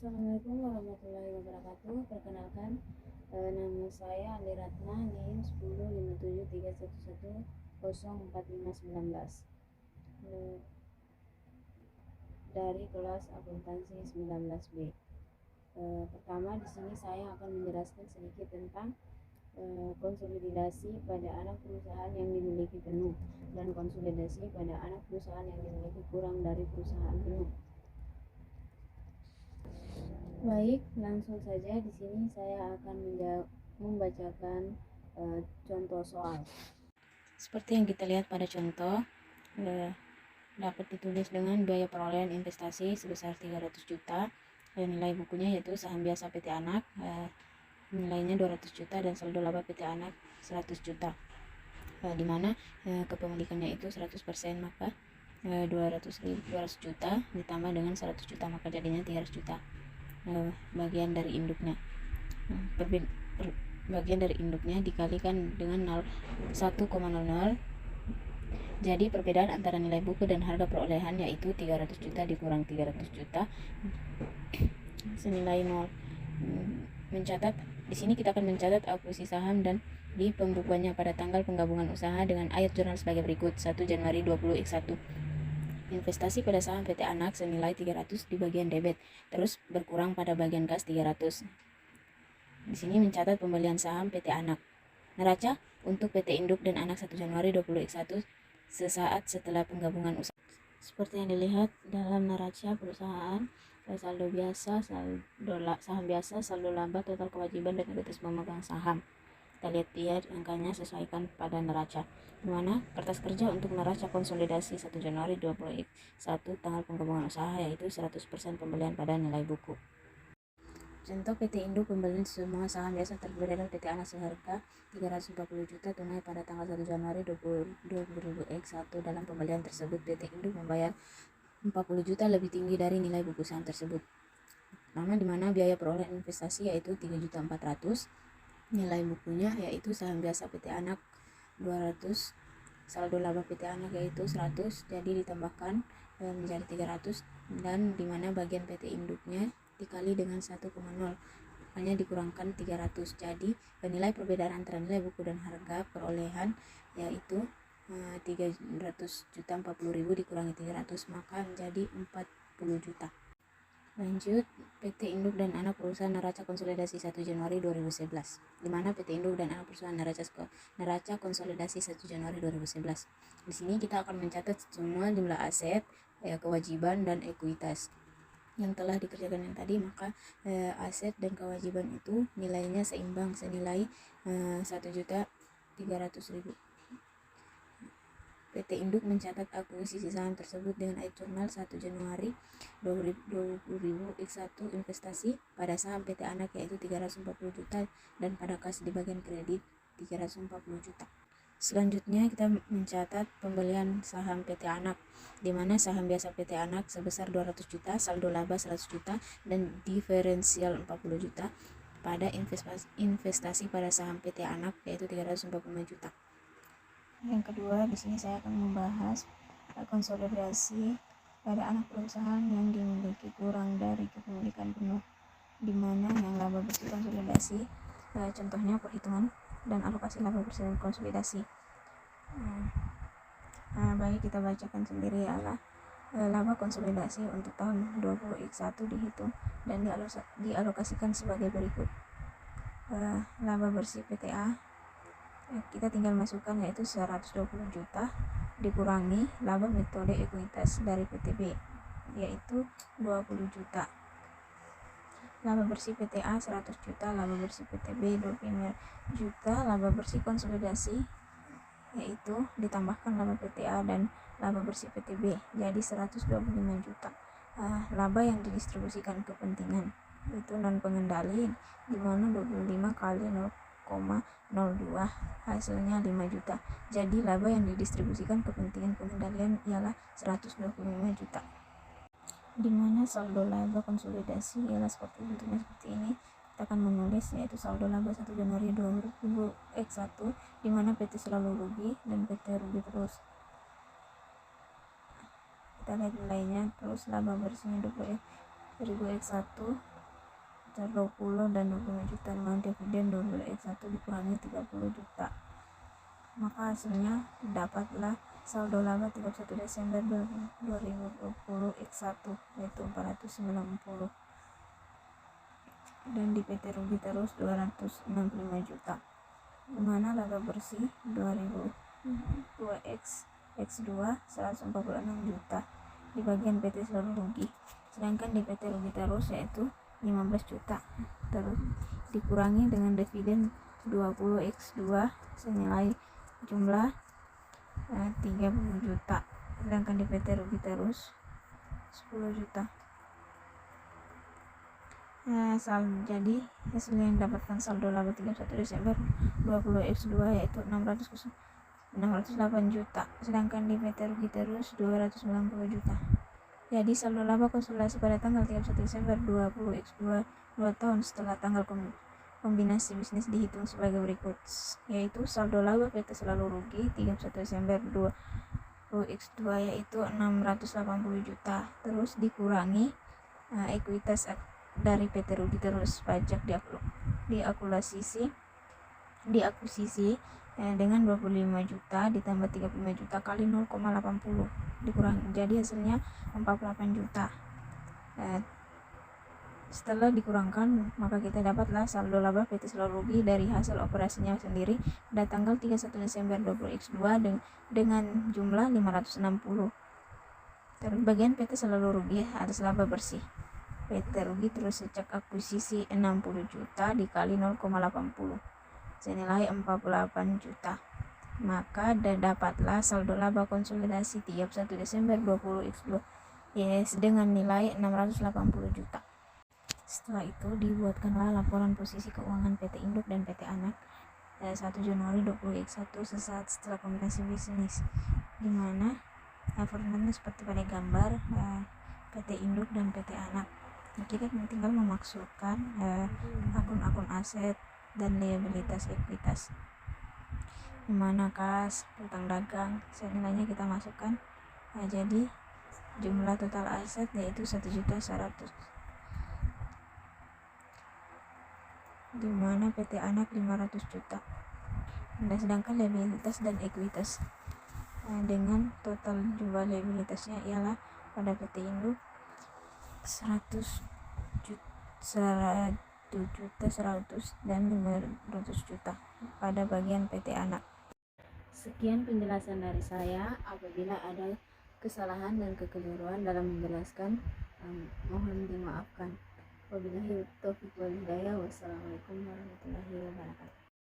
Assalamualaikum warahmatullahi wabarakatuh. Perkenalkan, nama saya Andi Ratna, NIM 105731104519 dari kelas akuntansi 19B. Pertama, di sini saya akan menjelaskan sedikit tentang konsolidasi pada anak perusahaan yang dimiliki penuh dan konsolidasi pada anak perusahaan yang dimiliki kurang dari perusahaan penuh. Baik, langsung saja. Di sini saya akan membacakan contoh soal. Seperti yang kita lihat pada contoh, dapat ditulis dengan biaya perolehan investasi sebesar 300 juta, nilai bukunya yaitu saham biasa PT Anak, nilainya 200 juta dan saldo laba PT Anak 100 juta, di mana kepemilikannya itu 100%, maka 200 juta ditambah dengan 100 juta maka jadinya 300 juta. Bagian dari induknya bagian dari induknya dikalikan dengan 1,00, jadi perbedaan antara nilai buku dan harga perolehan yaitu 300 juta dikurang 300 juta senilai 0. Mencatat di sini kita akan mencatat akuisisi saham dan di pembukuannya pada tanggal penggabungan usaha dengan ayat jurnal sebagai berikut. 1 Januari 20X1. Investasi pada saham PT Anak senilai 300 di bagian debit, terus berkurang pada bagian kas 300. Di sini mencatat pembelian saham PT Anak. Neraca untuk PT Induk dan Anak 1 Januari 20X1 sesaat setelah penggabungan usaha. Seperti yang dilihat dalam neraca perusahaan, saldo biasa, saham biasa, saldo laba, total kewajiban dan ekuitas pemegang saham. Kita lihat angkanya sesuaikan pada neraca, di mana kertas kerja untuk neraca konsolidasi 1 Januari 2021 tanggal penggabungan usaha yaitu 100% pembelian pada nilai buku. Contoh PT Induk pembelian semua saham biasa terdiri dari PT Anak seharga 340 juta tunai pada tanggal 1 Januari 2021. Dalam pembelian tersebut PT Induk membayar 40 juta lebih tinggi dari nilai buku saham tersebut. Di mana biaya perolehan investasi yaitu 3.400.000, nilai bukunya yaitu saham biasa PT Anak 200, saldo laba PT Anak yaitu 100, jadi ditambahkan menjadi 300, dan dimana bagian PT Induknya dikali dengan 1,0, makanya dikurangkan 300, jadi nilai perbedaan antara nilai buku dan harga perolehan yaitu 340.000 dikurangi 300 maka menjadi 40 juta. Lanjut, PT Induk dan Anak Perusahaan neraca konsolidasi 1 Januari 2011, di mana PT Induk dan Anak Perusahaan neraca konsolidasi 1 Januari 2011. Di sini kita akan mencatat semua jumlah aset, kewajiban dan ekuitas yang telah dikerjakan yang tadi, maka aset dan kewajiban itu nilainya seimbang senilai 1.300.000. PT Induk mencatat akuisisi saham tersebut dengan ayat jurnal 1 Januari 2021 investasi pada saham PT Anak yaitu 340 juta dan pada kas di bagian kredit 340 juta. Selanjutnya kita mencatat pembelian saham PT Anak, di mana saham biasa PT Anak sebesar 200 juta, saldo laba 100 juta dan diferensial 40 juta pada investasi pada saham PT Anak yaitu 345 juta. Yang kedua, di sini saya akan membahas konsolidasi pada anak perusahaan yang dimiliki kurang dari kepemilikan penuh, di mana yang laba bersih konsolidasi, contohnya perhitungan dan alokasi laba bersih dan konsolidasi. Baik, kita bacakan sendiri adalah laba konsolidasi untuk tahun 20X1 dihitung dan dialokasikan sebagai berikut. Laba bersih PTA kita tinggal masukkan yaitu 120 juta dikurangi laba metode ekuitas dari PTB yaitu 20 juta. Laba bersih PTA 100 juta, laba bersih PTB 25 juta, laba bersih konsolidasi yaitu ditambahkan laba PTA dan laba bersih PTB jadi 125 juta. Laba yang didistribusikan kepentingan itu non pengendali, di mana 25 kali 0,02 hasilnya 5 juta. Jadi laba yang didistribusikan kepentingan pengendalian ialah 125 juta. Di mana saldo laba konsolidasi ialah bentuknya seperti ini. Kita akan menulis yaitu saldo laba 1 Januari 2000X1 di mana PT selalu rugi dan PT rugi terus. Kita lihat nilainya, terus laba bersihnya 2000X1 sebesar 20 dan 25 juta dengan dividen 20x1 dikurangi 30 juta. Maka hasilnya dapatlah saldo laba 31 Desember 2020 X1 yaitu 490, dan di PT rugi terus 265 juta, dimana laba bersih 2002 X2 146 juta di bagian PT selalu rugi, sedangkan di PT rugi terus yaitu 15 juta terus dikurangi dengan dividen 20 X2 senilai jumlah 30 juta, sedangkan di PT rugi terus 10 juta. Jadi hasil yang didapatkan saldo laba 31 Desember 20 X2 yaitu 608 juta, sedangkan di PT rugi terus 290 juta. Jadi saldo laba konsolidasi pada tanggal 31 Desember 20 X2 2 tahun setelah tanggal kombinasi bisnis dihitung sebagai berikut, yaitu saldo laba PT selalu rugi 31 Desember 20 X2 yaitu 680 juta, terus dikurangi ekuitas dari PT rugi terus pajak diakuisisi dengan 25 juta ditambah 35 juta kali 0,80 dikurangi, jadi hasilnya 48 juta. Setelah dikurangkan, maka kita dapatlah saldo laba PT selalu rugi dari hasil operasinya sendiri pada tanggal 31 Desember 20x2 dengan jumlah 560. Terus bagian PT selalu rugi atas laba bersih. PT rugi terus sejak akuisisi 60 juta dikali 0,80 senilai 48 juta. Maka dapatlah saldo laba konsolidasi 31 Desember 20x2 dengan nilai 680 juta. Setelah itu dibuatkanlah laporan posisi keuangan PT Induk dan PT Anak 1 Januari 20x1 sesaat setelah kombinasi bisnis, di mana formatnya seperti pada gambar PT Induk dan PT Anak. Kita tinggal memasukkan akun-akun aset dan liabilitas ekuitas, dimana kas, utang dagang, senilainya kita masukkan. Jadi jumlah total aset yaitu 1.100.000, dimana PT Anak 500 juta, dan sedangkan liabilitas dan ekuitas dengan total jumlah liabilitasnya ialah pada PT Induk 100 juta 100 dan 500 juta pada bagian PT Anak. Sekian penjelasan dari saya. Apabila ada kesalahan dan kekeliruan dalam menjelaskan, mohon dimaafkan. Wabillahi taufiq wal hidayah. Wassalamualaikum warahmatullahi wabarakatuh.